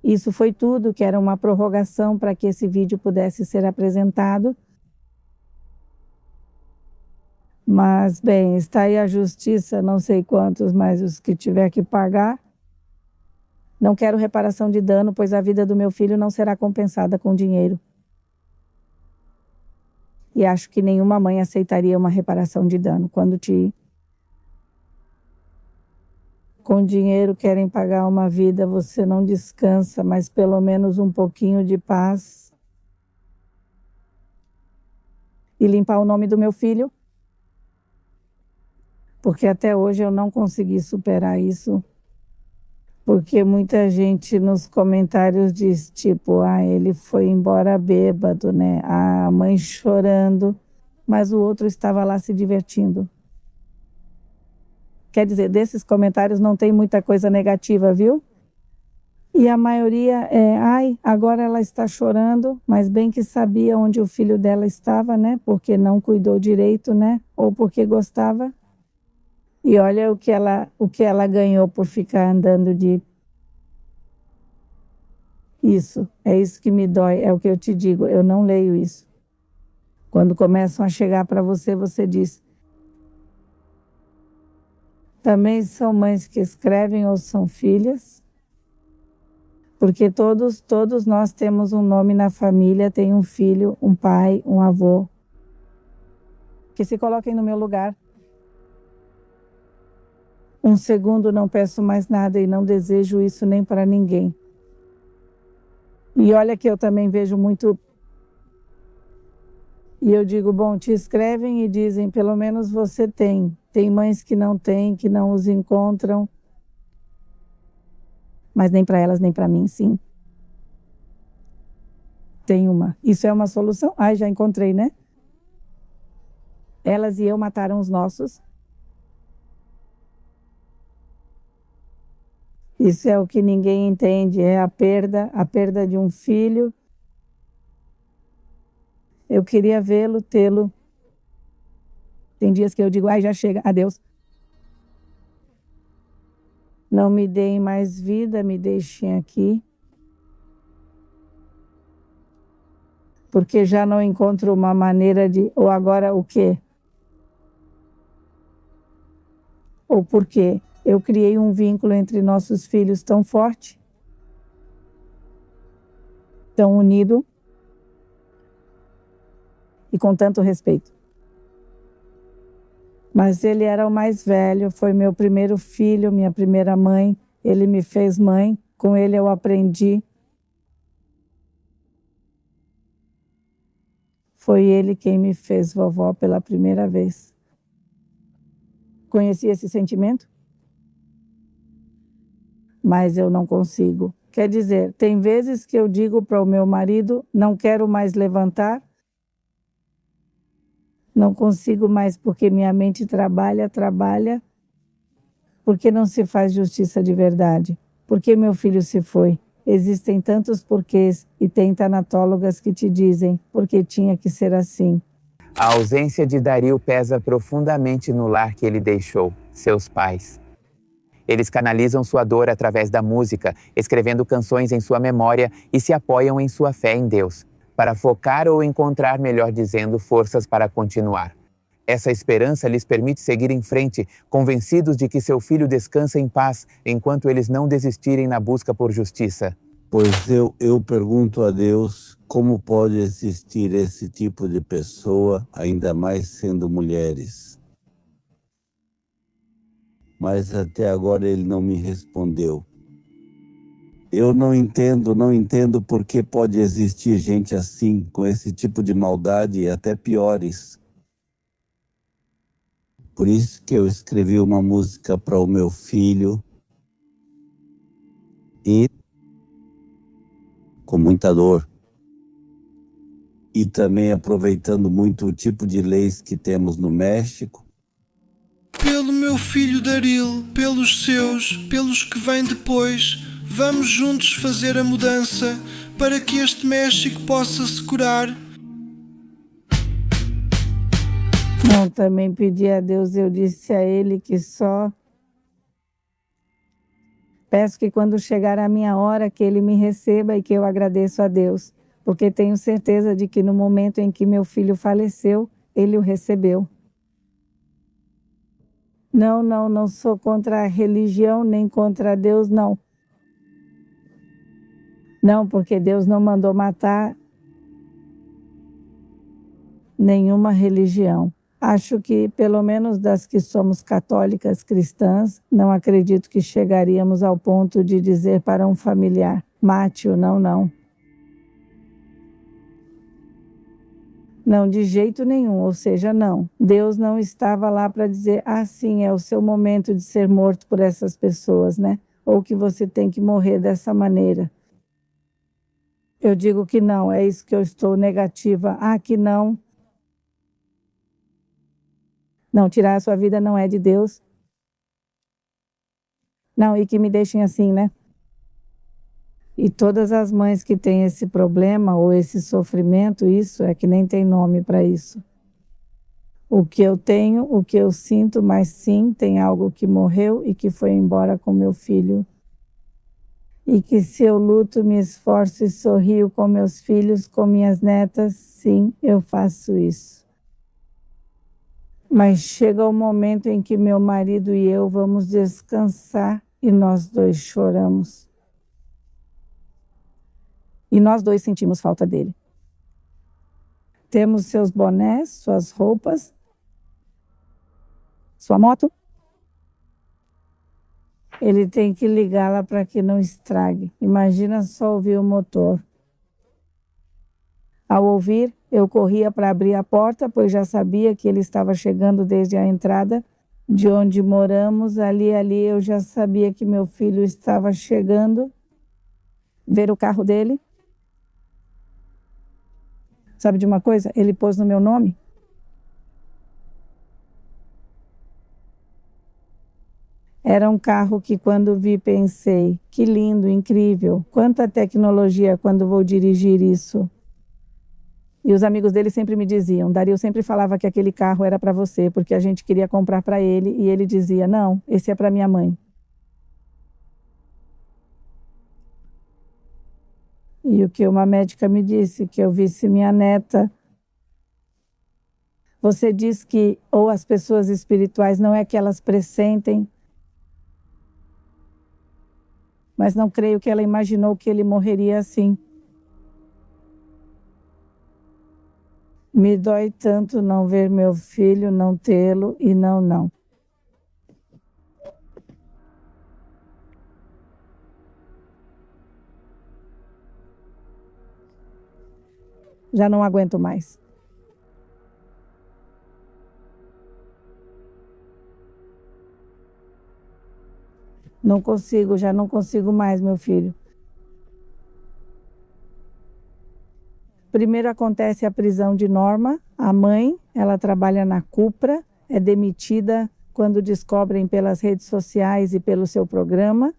Isso foi tudo, que era uma prorrogação para que esse vídeo pudesse ser apresentado. Mas, bem, está aí a justiça, não sei quantos, mas os que tiver que pagar. Não quero reparação de dano, pois a vida do meu filho não será compensada com dinheiro. E acho que nenhuma mãe aceitaria uma reparação de dano. Quando com dinheiro querem pagar uma vida, você não descansa, mas pelo menos um pouquinho de paz. E limpar o nome do meu filho. Porque até hoje eu não consegui superar isso. Porque muita gente nos comentários diz, tipo, ele foi embora bêbado, né? A mãe chorando, mas o outro estava lá se divertindo. Quer dizer, desses comentários não tem muita coisa negativa, viu? E a maioria é, agora ela está chorando, mas bem que sabia onde o filho dela estava, né? Porque não cuidou direito, né? Ou porque gostava. E olha o que ela ganhou por ficar andando de... Isso, é isso que me dói, é o que eu te digo, eu não leio isso. Quando começam a chegar para você, você diz. Também são mães que escrevem ou são filhas, porque todos nós temos um nome na família, tem um filho, um pai, um avô. Que se coloquem no meu lugar. Um segundo não peço mais nada e não desejo isso nem para ninguém. E olha que eu também vejo muito... E eu digo, bom, te escrevem e dizem, pelo menos você tem. Tem mães que não têm, que não os encontram. Mas nem para elas, nem para mim, sim. Tem uma. Isso é uma solução? Já encontrei, né? Elas e eu mataram os nossos. Isso é o que ninguém entende, é a perda de um filho. Eu queria vê-lo, tê-lo. Tem dias que eu digo, já chega, adeus. Não me deem mais vida, me deixem aqui. Porque já não encontro uma maneira de... Ou agora o quê? Ou por quê? Eu criei um vínculo entre nossos filhos tão forte, tão unido e com tanto respeito. Mas ele era o mais velho, foi meu primeiro filho, minha primeira mãe. Ele me fez mãe, com ele eu aprendi. Foi ele quem me fez vovó pela primeira vez. Conheci esse sentimento? Mas eu não consigo. Quer dizer, tem vezes que eu digo para o meu marido, não quero mais levantar, Não consigo mais porque minha mente trabalha, porque não se faz justiça de verdade. Porque meu filho se foi? Existem tantos porquês e tem tanatólogas que te dizem porque tinha que ser assim. A ausência de Dario pesa profundamente no lar que ele deixou, seus pais. Eles canalizam sua dor através da música, escrevendo canções em sua memória e se apoiam em sua fé em Deus, para focar ou encontrar, melhor dizendo, forças para continuar. Essa esperança lhes permite seguir em frente, convencidos de que seu filho descansa em paz, enquanto eles não desistirem na busca por justiça. Pois eu pergunto a Deus como pode existir esse tipo de pessoa, ainda mais sendo mulheres. Mas até agora ele não me respondeu. Eu não entendo por que pode existir gente assim, com esse tipo de maldade e até piores. Por isso que eu escrevi uma música para o meu filho e com muita dor. E também aproveitando muito o tipo de leis que temos no México. Pelo meu filho Daril, pelos seus, pelos que vêm depois, vamos juntos fazer a mudança para que este México possa se curar. Não, também pedi a Deus, eu disse a Ele que só peço que quando chegar a minha hora, que Ele me receba e que eu agradeço a Deus, porque tenho certeza de que no momento em que meu filho faleceu, Ele o recebeu. Não sou contra a religião, nem contra Deus, não. Não, porque Deus não mandou matar nenhuma religião. Acho que, pelo menos das que somos católicas cristãs, não acredito que chegaríamos ao ponto de dizer para um familiar, mate-o, não. Não, de jeito nenhum, ou seja, não. Deus não estava lá para dizer, sim, é o seu momento de ser morto por essas pessoas, né? Ou que você tem que morrer dessa maneira. Eu digo que não, é isso que eu estou negativa. Que não. Não, tirar a sua vida não é de Deus. Não, e que me deixem assim, né? E todas as mães que têm esse problema ou esse sofrimento, isso é que nem tem nome para isso. O que eu tenho, o que eu sinto, mas sim, tem algo que morreu e que foi embora com meu filho. E que se eu luto, me esforço e sorrio com meus filhos, com minhas netas, sim, eu faço isso. Mas chega o momento em que meu marido e eu vamos descansar e nós dois choramos. E nós dois sentimos falta dele. Temos seus bonés, suas roupas, sua moto. Ele tem que ligá-la para que não estrague. Imagina só ouvir o motor. Ao ouvir, eu corria para abrir a porta, pois já sabia que ele estava chegando desde a entrada de onde moramos. Ali eu já sabia que meu filho estava chegando. Ver o carro dele. Sabe de uma coisa? Ele pôs no meu nome. Era um carro que quando vi pensei, que lindo, incrível, quanta tecnologia quando vou dirigir isso. E os amigos dele sempre me diziam, Dario sempre falava que aquele carro era para você, porque a gente queria comprar para ele, e ele dizia, não, esse é para minha mãe. E o que uma médica me disse, que eu visse minha neta. Você diz que, ou as pessoas espirituais, não é que elas pressentem, mas não creio que ela imaginou que ele morreria assim. Me dói tanto não ver meu filho, não tê-lo e não. Já não aguento mais. Não consigo, já não consigo mais, meu filho. Primeiro acontece a prisão de Norma, a mãe, ela trabalha na Cupra, é demitida quando descobrem pelas redes sociais e pelo seu programa,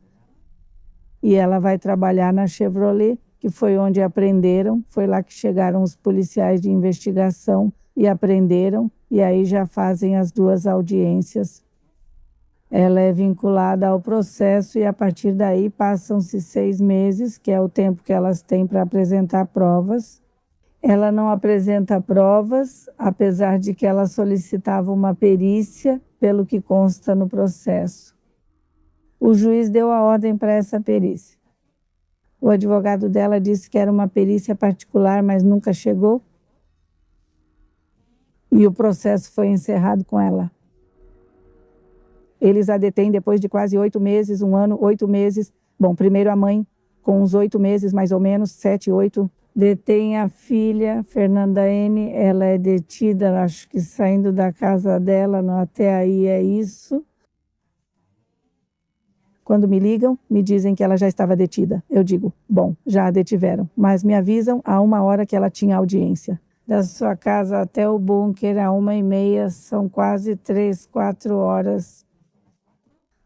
e ela vai trabalhar na Chevrolet, que foi onde aprenderam, foi lá que chegaram os policiais de investigação e aprenderam, e aí já fazem as 2 audiências. Ela é vinculada ao processo e a partir daí passam-se 6 meses, que é o tempo que elas têm para apresentar provas. Ela não apresenta provas, apesar de que ela solicitava uma perícia, pelo que consta no processo. O juiz deu a ordem para essa perícia. O advogado dela disse que era uma perícia particular, mas nunca chegou. E o processo foi encerrado com ela. Eles a detêm depois de quase 8 meses, 1 ano, 8 meses. Bom, primeiro a mãe, com uns 8 meses, mais ou menos, 7, 8. Detém a filha, Fernanda N. Ela é detida, acho que saindo da casa dela, até aí é isso. Quando me ligam, me dizem que ela já estava detida. Eu digo, bom, já a detiveram. Mas me avisam a 1 hora que ela tinha audiência. Da sua casa até o bunker, a 1h30, são quase 3, 4 horas.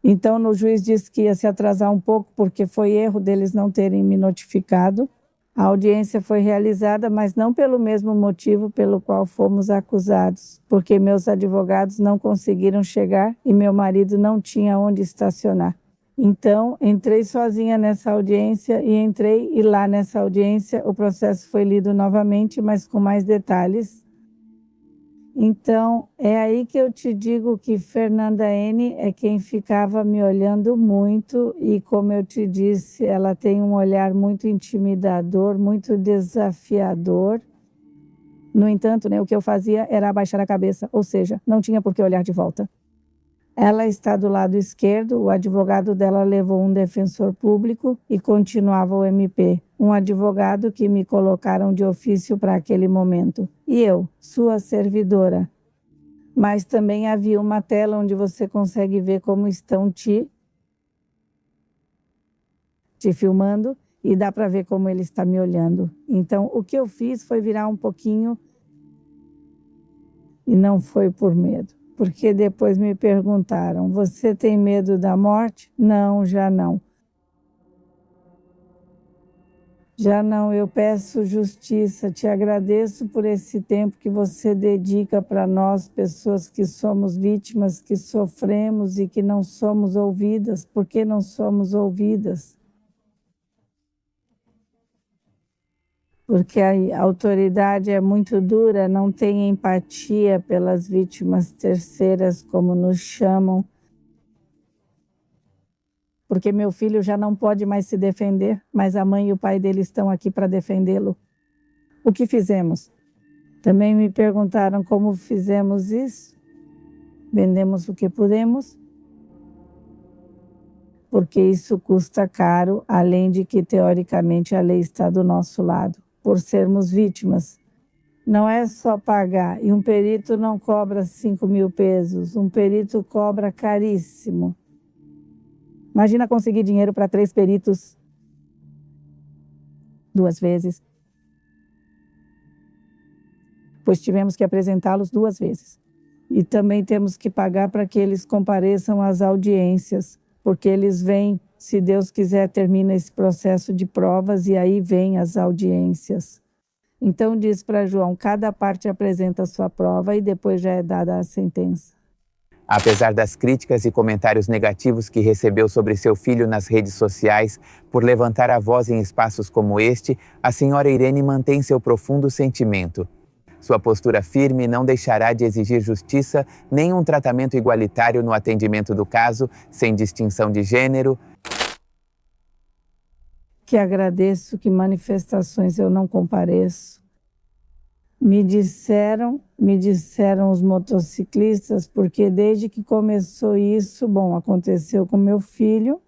Então, o juiz disse que ia se atrasar um pouco, porque foi erro deles não terem me notificado. A audiência foi realizada, mas não pelo mesmo motivo pelo qual fomos acusados, porque meus advogados não conseguiram chegar e meu marido não tinha onde estacionar. Então, entrei sozinha nessa audiência e lá nessa audiência o processo foi lido novamente, mas com mais detalhes. Então, é aí que eu te digo que Fernanda N. é quem ficava me olhando muito e, como eu te disse, ela tem um olhar muito intimidador, muito desafiador. No entanto, o que eu fazia era abaixar a cabeça, ou seja, não tinha por que olhar de volta. Ela está do lado esquerdo, o advogado dela levou um defensor público e continuava o MP, um advogado que me colocaram de ofício para aquele momento. E eu, sua servidora. Mas também havia uma tela onde você consegue ver como estão te filmando e dá para ver como ele está me olhando. Então, o que eu fiz foi virar um pouquinho e não foi por medo. Porque depois me perguntaram, você tem medo da morte? Não, já não. Já não, eu peço justiça, te agradeço por esse tempo que você dedica para nós, pessoas que somos vítimas, que sofremos e que não somos ouvidas. Por que não somos ouvidas? Porque a autoridade é muito dura, não tem empatia pelas vítimas terceiras, como nos chamam. Porque meu filho já não pode mais se defender, mas a mãe e o pai dele estão aqui para defendê-lo. O que fizemos? Também me perguntaram como fizemos isso. Vendemos o que pudemos, porque isso custa caro, além de que, teoricamente, a lei está do nosso lado. Por sermos vítimas. Não é só pagar. E um perito não cobra 5 mil pesos. Um perito cobra caríssimo. Imagina conseguir dinheiro para 3 peritos 2 vezes. Pois tivemos que apresentá-los 2 vezes. E também temos que pagar para que eles compareçam às audiências, porque eles vêm, se Deus quiser, termina esse processo de provas e aí vem as audiências. Então diz para João, cada parte apresenta a sua prova e depois já é dada a sentença. Apesar das críticas e comentários negativos que recebeu sobre seu filho nas redes sociais, por levantar a voz em espaços como este, a senhora Irene mantém seu profundo sentimento. Sua postura firme não deixará de exigir justiça nem um tratamento igualitário no atendimento do caso, sem distinção de gênero. Que agradeço, que manifestações eu não compareço. Me disseram os motociclistas, porque desde que começou isso, aconteceu com meu filho,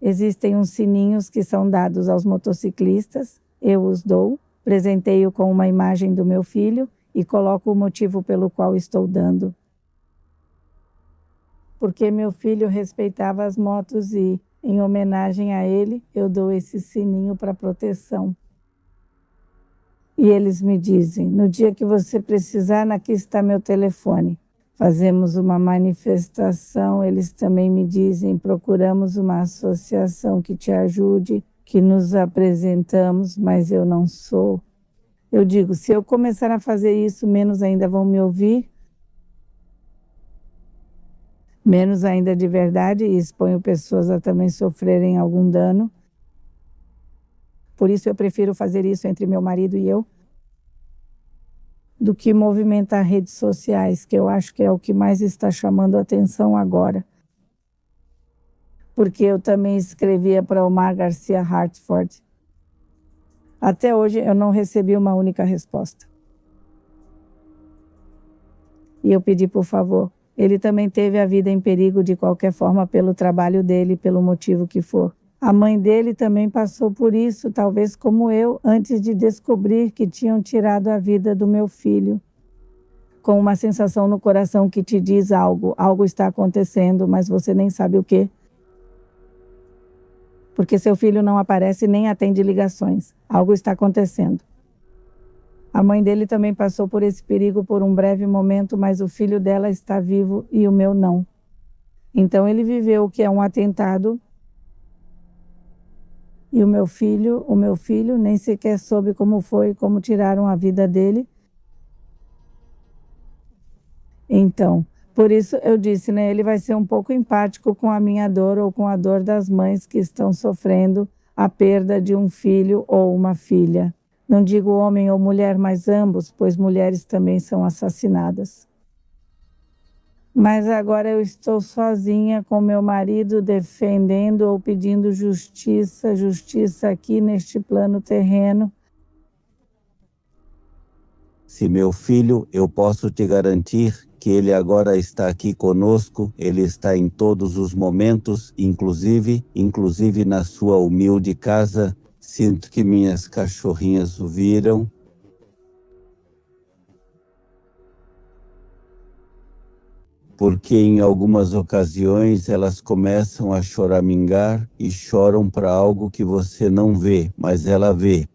existem uns sininhos que são dados aos motociclistas, eu os dou, presenteio com uma imagem do meu filho e coloco o motivo pelo qual estou dando. Porque meu filho respeitava as motos e, em homenagem a ele, eu dou esse sininho para proteção. E eles me dizem, no dia que você precisar, aqui está meu telefone. Fazemos uma manifestação, eles também me dizem, procuramos uma associação que te ajude, que nos apresentamos, mas eu não sou. Eu digo, se eu começar a fazer isso, menos ainda vão me ouvir, menos ainda de verdade, e exponho pessoas a também sofrerem algum dano. Por isso eu prefiro fazer isso entre meu marido e eu, do que movimentar redes sociais, que eu acho que é o que mais está chamando a atenção agora. Porque eu também escrevia para o Omar Garcia Hartford. Até hoje eu não recebi uma única resposta. E eu pedi por favor. Ele também teve a vida em perigo de qualquer forma pelo trabalho dele, pelo motivo que for. A mãe dele também passou por isso, talvez como eu, antes de descobrir que tinham tirado a vida do meu filho. Com uma sensação no coração que te diz algo está acontecendo, mas você nem sabe o quê. Porque seu filho não aparece nem atende ligações. Algo está acontecendo. A mãe dele também passou por esse perigo por um breve momento, mas o filho dela está vivo e o meu não. Então ele viveu o que é um atentado. E o meu filho nem sequer soube como foi, como tiraram a vida dele. Então, por isso eu disse, né, ele vai ser um pouco empático com a minha dor ou com a dor das mães que estão sofrendo a perda de um filho ou uma filha. Não digo homem ou mulher, mas ambos, pois mulheres também são assassinadas. Mas agora eu estou sozinha com meu marido defendendo ou pedindo justiça aqui neste plano terreno. Se meu filho, eu posso te garantir que ele agora está aqui conosco, ele está em todos os momentos, inclusive na sua humilde casa. Sinto que minhas cachorrinhas o viram. Porque em algumas ocasiões elas começam a choramingar e choram para algo que você não vê, mas ela vê.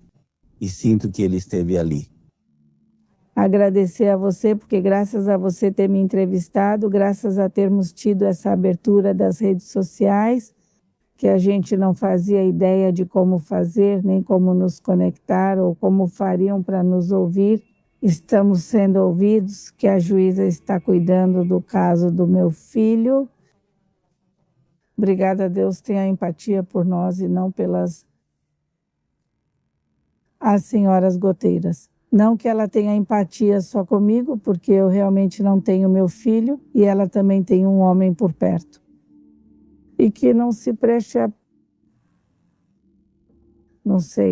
E sinto que ele esteve ali. Agradecer a você, porque graças a você ter me entrevistado, graças a termos tido essa abertura das redes sociais, que a gente não fazia ideia de como fazer, nem como nos conectar, ou como fariam para nos ouvir, estamos sendo ouvidos, que a juíza está cuidando do caso do meu filho. Obrigada a Deus, tenha empatia por nós e não pelas as senhoras goteiras. Não que ela tenha empatia só comigo, porque eu realmente não tenho meu filho e ela também tem um homem por perto. E que não se preste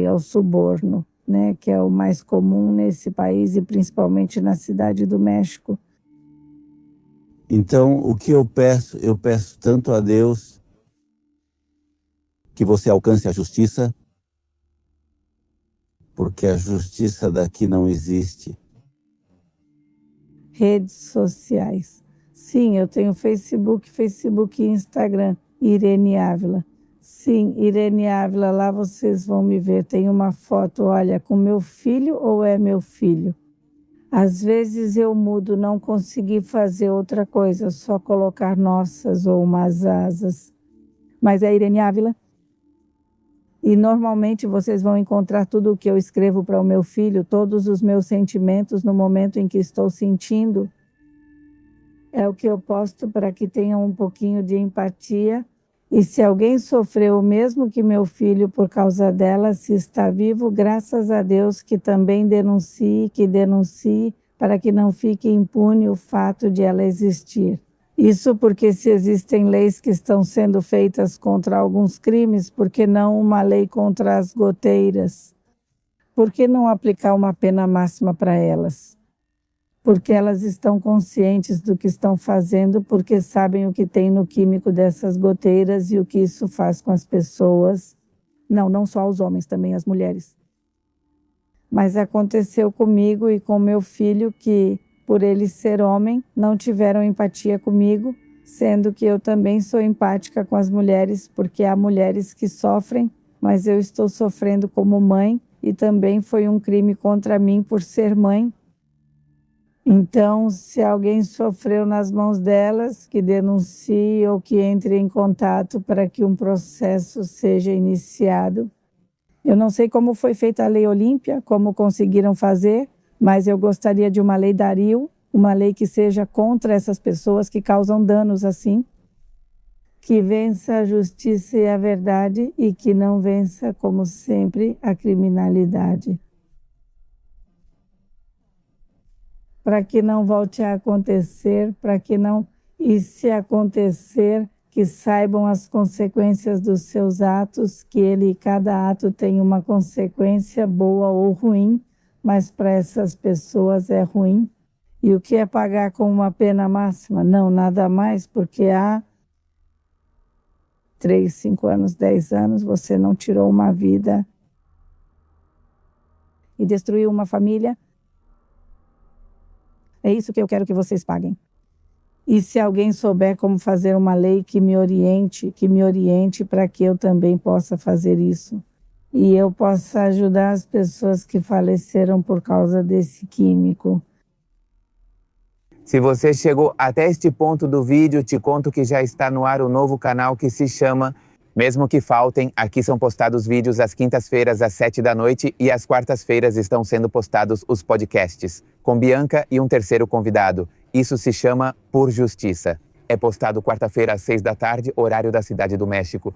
ao suborno, né, que é o mais comum nesse país e principalmente na cidade do México. Então, o que eu peço tanto a Deus que você alcance a justiça, porque a justiça daqui não existe. Redes sociais. Sim, eu tenho Facebook e Instagram. Irene Ávila. Sim, Irene Ávila, lá vocês vão me ver. Tem uma foto, olha, com meu filho ou é meu filho? Às vezes eu mudo, não consegui fazer outra coisa, só colocar nossas ou umas asas. Mas é Irene Ávila. E normalmente vocês vão encontrar tudo o que eu escrevo para o meu filho, todos os meus sentimentos no momento em que estou sentindo. É o que eu posto para que tenham um pouquinho de empatia. E se alguém sofreu o mesmo que meu filho por causa dela, se está vivo, graças a Deus que também denuncie, para que não fique impune o fato de ela existir. Isso porque se existem leis que estão sendo feitas contra alguns crimes, por que não uma lei contra as goteiras? Por que não aplicar uma pena máxima para elas? Porque elas estão conscientes do que estão fazendo, porque sabem o que tem no químico dessas goteiras e o que isso faz com as pessoas. Não só os homens, também as mulheres. Mas aconteceu comigo e com meu filho que, por ele ser homem, não tiveram empatia comigo, sendo que eu também sou empática com as mulheres, porque há mulheres que sofrem, mas eu estou sofrendo como mãe e também foi um crime contra mim por ser mãe. Então, se alguém sofreu nas mãos delas, que denuncie ou que entre em contato para que um processo seja iniciado. Eu não sei como foi feita a Lei Olímpia, como conseguiram fazer, mas eu gostaria de uma Lei Dario, uma lei que seja contra essas pessoas que causam danos assim, que vença a justiça e a verdade e que não vença, como sempre, a criminalidade. Para que não volte a acontecer, para que não, e se acontecer, que saibam as consequências dos seus atos, que cada ato tem uma consequência boa ou ruim, mas para essas pessoas é ruim. E o que é pagar com uma pena máxima? Não, nada mais, porque há 3, 5 anos, 10 anos, você não tirou uma vida e destruiu uma família. É isso que eu quero que vocês paguem. E se alguém souber como fazer uma lei que me oriente para que eu também possa fazer isso. E eu possa ajudar as pessoas que faleceram por causa desse químico. Se você chegou até este ponto do vídeo, te conto que já está no ar o novo canal que se chama Mesmo Que Faltem. Aqui são postados vídeos às quintas-feiras às 7 da noite e às quartas-feiras estão sendo postados os podcasts, com Bianca e um terceiro convidado. Isso se chama Por Justiça. É postado quarta-feira às 6 da tarde, horário da Cidade do México.